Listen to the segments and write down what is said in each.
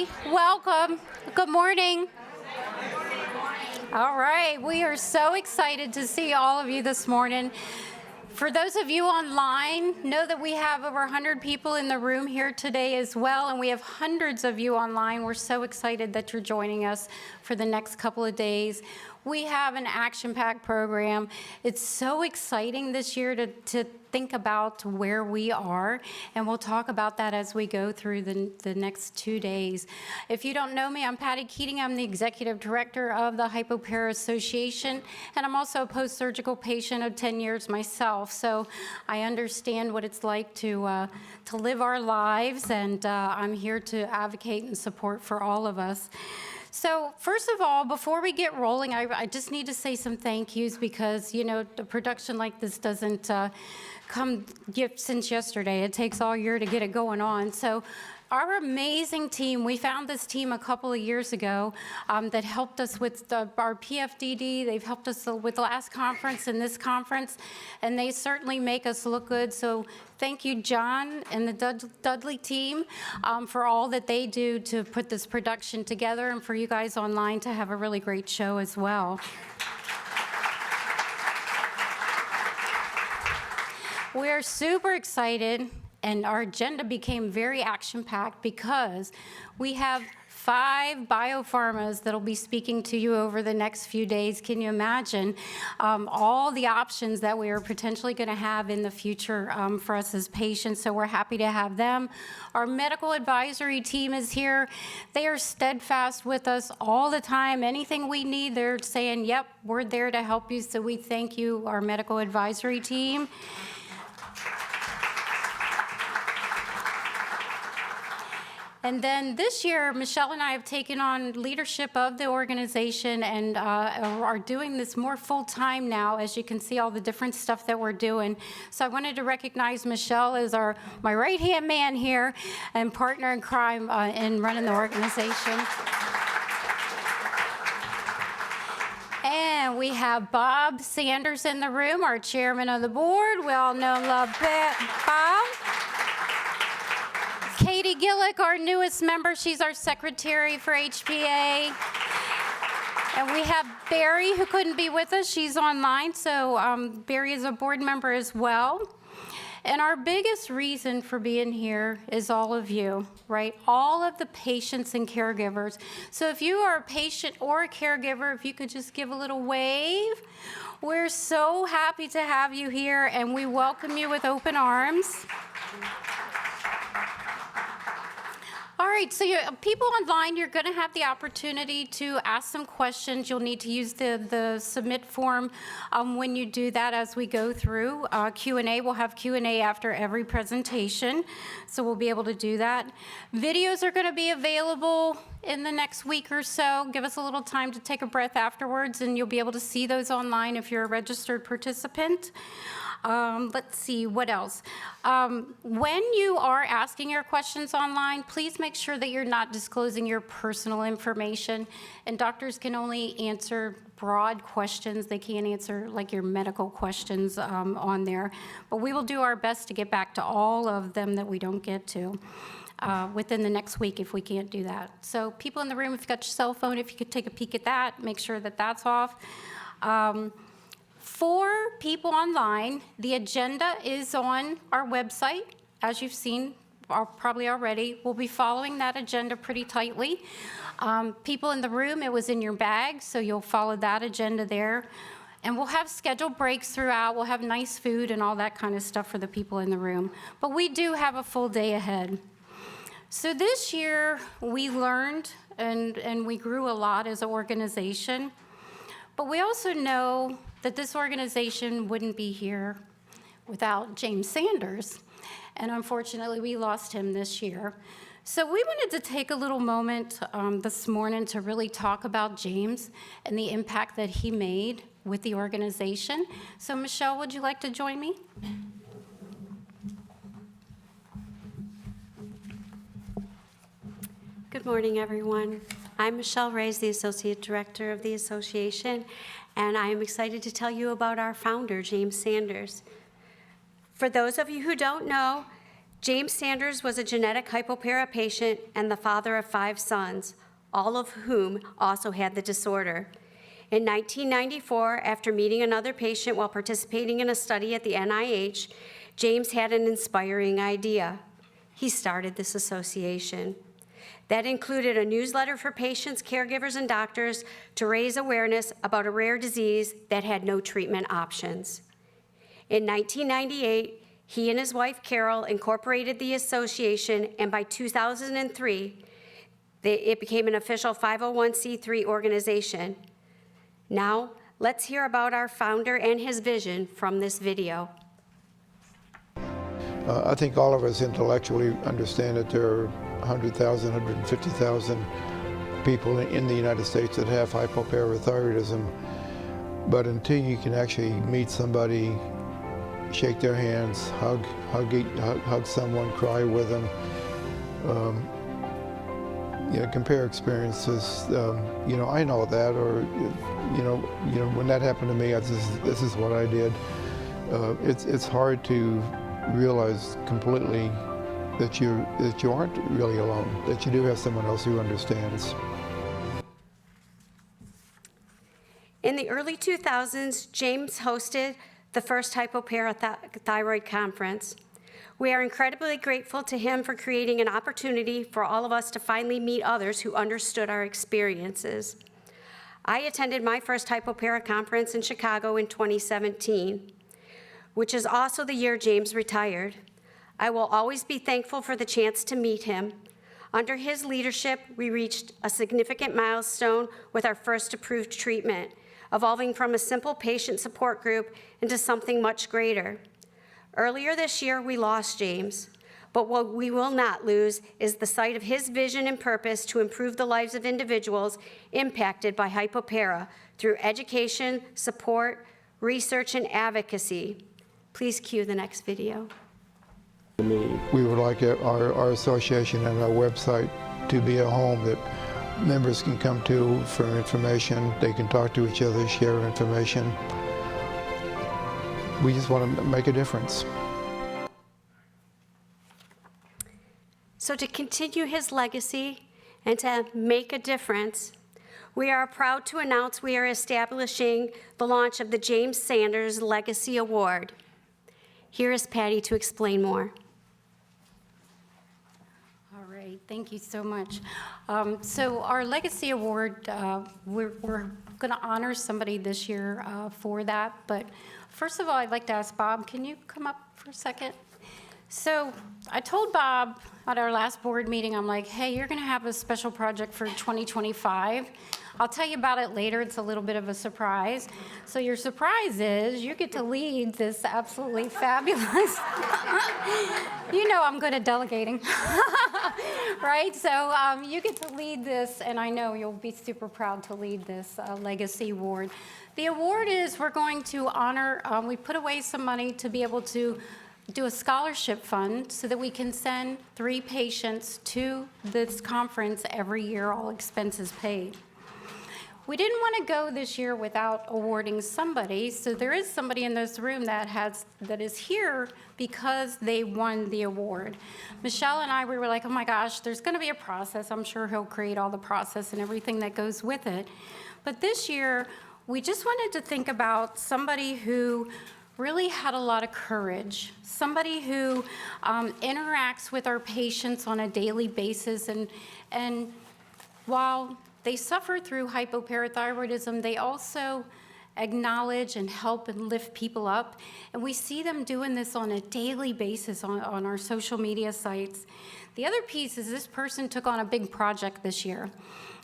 everybody. Welcome. Good morning. All right, we are so excited to see all of you this morning. For those of you online, know that we have over 100 people in the room here today as well, and we have hundreds of you online. We're so excited that you're joining us for the next couple of days. We have an action-packed program. It's so exciting this year to think about where we are, and we'll talk about that as we go through the next 2 days. If you don't know me, I'm Patty Keating. I'm the Executive Director of the Hypopara Association, and I'm also a post-surgical patient of 10 years myself, so I understand what it's like to live our lives, and I'm here to advocate and support for all of us. So first of all, before we get rolling, I just need to say some thank yous because, you know, the production like this doesn't come since yesterday. It takes all year to get it going on. So our amazing team, we found this team a couple of years ago that helped us with our PFDD. They've helped us with the last conference and this conference, and they certainly make us look good. So thank you, John and the Dudley team, for all that they do to put this production together, and for you guys online to have a really great show as well. We're super excited, and our agenda became very action-packed because we have 5 biopharmas that'll be speaking to you over the next few days. Can you imagine all the options that we are potentially going to have in the future for us as patients? So we're happy to have them. Our medical advisory team is here. They are steadfast with us all the time. Anything we need, they're saying, yep, we're there to help you. So we thank you, our medical advisory team. And then this year, Michele and I have taken on leadership of the organization and are doing this more full-time now, as you can see all the different stuff that we're doing. So I wanted to recognize Michele as my right-hand man here and partner in crime in running the organization. And we have Bob Sanders in the room, our chairman of the board. We all know and love Bob. Katie Gillick, our newest member, she's our secretary for HPA. And we have Barry, who couldn't be with us. She's online, so Barry is a board member as well. And our biggest reason for being here is all of you, right? All of the patients and caregivers. So if you are a patient or a caregiver, if you could just give a little wave. We're so happy to have you here, and we welcome you with open arms. All right, so people online, you're going to have the opportunity to ask some questions. You'll need to use the submit form when you do that as we go through. Q&A, we'll have Q&A after every presentation, so we'll be able to do that. Videos are going to be available in the next week or so. Give us a little time to take a breath afterwards, and you'll be able to see those online if you're a registered participant. Let's see, what else? When you are asking your questions online, please make sure that you're not disclosing your personal information. And doctors can only answer broad questions. They can't answer like your medical questions on there. But we will do our best to get back to all of them that we don't get to within the next week if we can't do that. So people in the room, if you've got your cell phone, if you could take a peek at that, make sure that that's off. For people online, the agenda is on our website, as you've seen probably already. We'll be following that agenda pretty tightly. People in the room, it was in your bag, so you'll follow that agenda there. And we'll have scheduled breaks throughout. We'll have nice food and all that kind of stuff for the people in the room. But we do have a full day ahead. So this year, we learned and we grew a lot as an organization. But we also know that this organization wouldn't be here without James Sanders. And unfortunately, we lost him this year. So we wanted to take a little moment this morning to really talk about James and the impact that he made with the organization. So Michele, would you like to join me? Good morning, everyone. I'm Michele Rayes, the Associate Director of the Association, and I am excited to tell you about our founder, James Sanders. For those of you who don't know, James Sanders was a genetic hypopara patient and the father of 5 sons, all of whom also had the disorder. In 1994, after meeting another patient while participating in a study at the NIH, James had an inspiring idea. He started this association. That included a newsletter for patients, caregivers, and doctors to raise awareness about a rare disease that had no treatment options. In 1998, he and his wife, Carol, incorporated the association, and by 2003, it became an official 501c3 organization. Now, let's hear about our founder and his vision from this video. I think all of us intellectually understand that there are 100,000, 150,000 people in the United States that have hypoparathyroidism. But until you can actually meet somebody, shake their hands, hug someone, cry with them, compare experiences. I know that, or when that happened to me, this is what I did. It's hard to realize completely that you aren't really alone, that you do have someone else who understands. In the early 2000s, James hosted the first hypoparathyroid conference. We are incredibly grateful to him for creating an opportunity for all of us to finally meet others who understood our experiences. I attended my first hypopara conference in Chicago in 2017, which is also the year James retired. I will always be thankful for the chance to meet him. Under his leadership, we reached a significant milestone with our first approved treatment, evolving from a simple patient support group into something much greater. Earlier this year, we lost James, but what we will not lose is the sight of his vision and purpose to improve the lives of individuals impacted by hypopara through education, support, research, and advocacy. Please cue the next video. We would like our association and our website to be a home that members can come to for information. They can talk to each other, share information. We just want to make a difference. So to continue his legacy and to make a difference, we are proud to announce we are establishing the launch of the James Sanders Legacy Award. Here is Patty to explain more. All right, thank you so much. So our Legacy Award, we're going to honor somebody this year for that. But first of all, I'd like to ask Bob, can you come up for a second? So I told Bob at our last board meeting, I'm like, hey, you're going to have a special project for 2025. I'll tell you about it later. It's a little bit of a surprise. So your surprise is you get to lead this absolutely fabulous. You know I'm good at delegating, right? So you get to lead this, and I know you'll be super proud to lead this Legacy Award. The award is we're going to honor, we put away some money to be able to do a scholarship fund so that we can send 3 patients to this conference every year, all expenses paid. We didn't want to go this year without awarding somebody, so there is somebody in this room that is here because they won the award. Michele and I, we were like, oh my gosh, there's going to be a process. I'm sure he'll create all the process and everything that goes with it. But this year, we just wanted to think about somebody who really had a lot of courage, somebody who interacts with our patients on a daily basis, and while they suffer through hypoparathyroidism, they also acknowledge and help and lift people up. And we see them doing this on a daily basis on our social media sites. The other piece is this person took on a big project this year,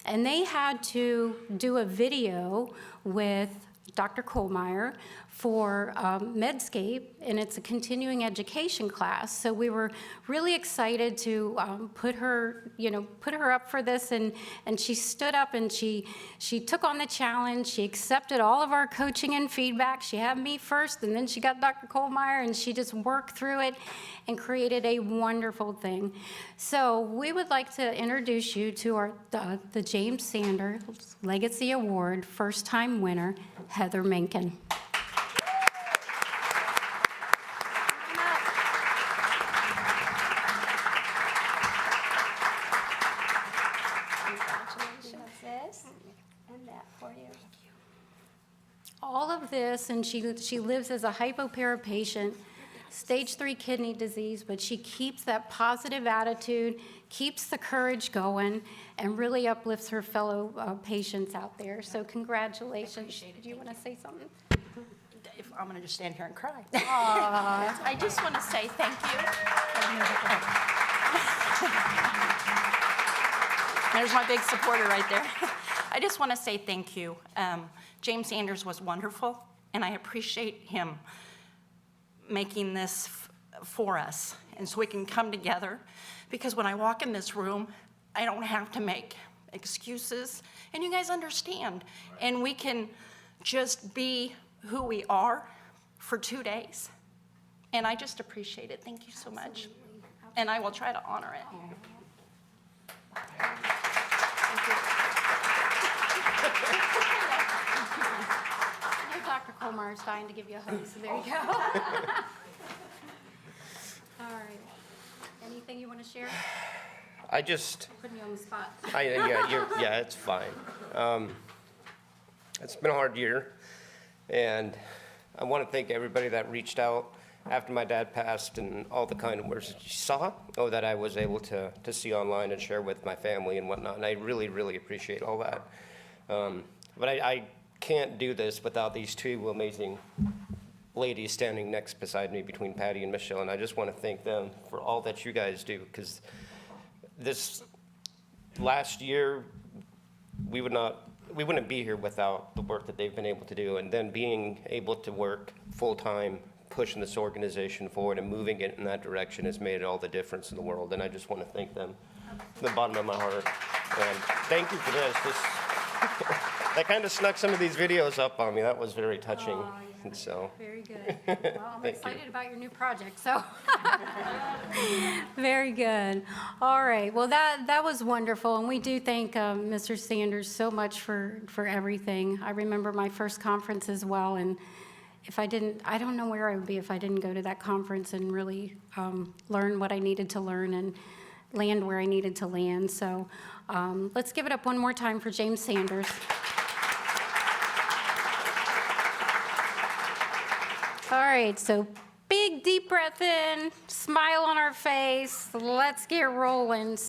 and they had to do a video with Dr. Kohlmeyer for Medscape, and it's a continuing education class. So we were really excited to put her up for this, and she stood up and she took on the challenge. She accepted all of our coaching and feedback. She had me first, and then she got Dr. Kohlmeyer, and she just worked through it and created a wonderful thing. So we would like to introduce you to the James Sanders Legacy Award first-time winner, Heather Menken. Congratulations. This and that for you. All of this, and she lives as a hypopara patient, stage 3 kidney disease, but she keeps that positive attitude, keeps the courage going, and really uplifts her fellow patients out there. So congratulations. appreciate it. Do you want to say something? If I'm going to just stand here and cry. Aw. I just want to say thank you. There's my big supporter right there. I just want to say thank you. James Sanders was wonderful, and I appreciate him making this for us, and so we can come together. Because when I walk in this room, I don't have to make excuses, and you guys understand. And we can just be who we are for 2 days. And I just appreciate it. Thank you so much. And I will try to honor it. I know Dr. Colmar is dying to give you a hug, so there you go. All right. Anything you want to share? I just, Putting you on the spot. yeah, it's fine. It's been a hard year, and I want to thank everybody that reached out after my dad passed and all the kind of words that you saw, that I was able to see online and share with my family and whatnot, and I really, really appreciate all that. But I can't do this without these two amazing ladies standing next beside me between Patty and Michele, and I just want to thank them for all that you guys do, because this last year, we wouldn't be here without the work that they've been able to do, and then being able to work full-time, pushing this organization forward and moving it in that direction has made all the difference in the world, and I just want to thank them from the bottom of my heart. And thank you for this. That kind of snuck some of these videos up on me. That was very touching. Oh, yeah. And so, Very good. Well, I'm Thank you. excited about your new project, so. Very good. All right, well, that was wonderful, and we do thank Mr. Sanders so much for everything. I remember my first conference as well, and if I don't know where I would be if I didn't go to that conference and really learn what I needed to learn and land where I needed to land. So let's give it up one more time for James Sanders. All right, so big deep breath in, smile on our face. Let's get rolling.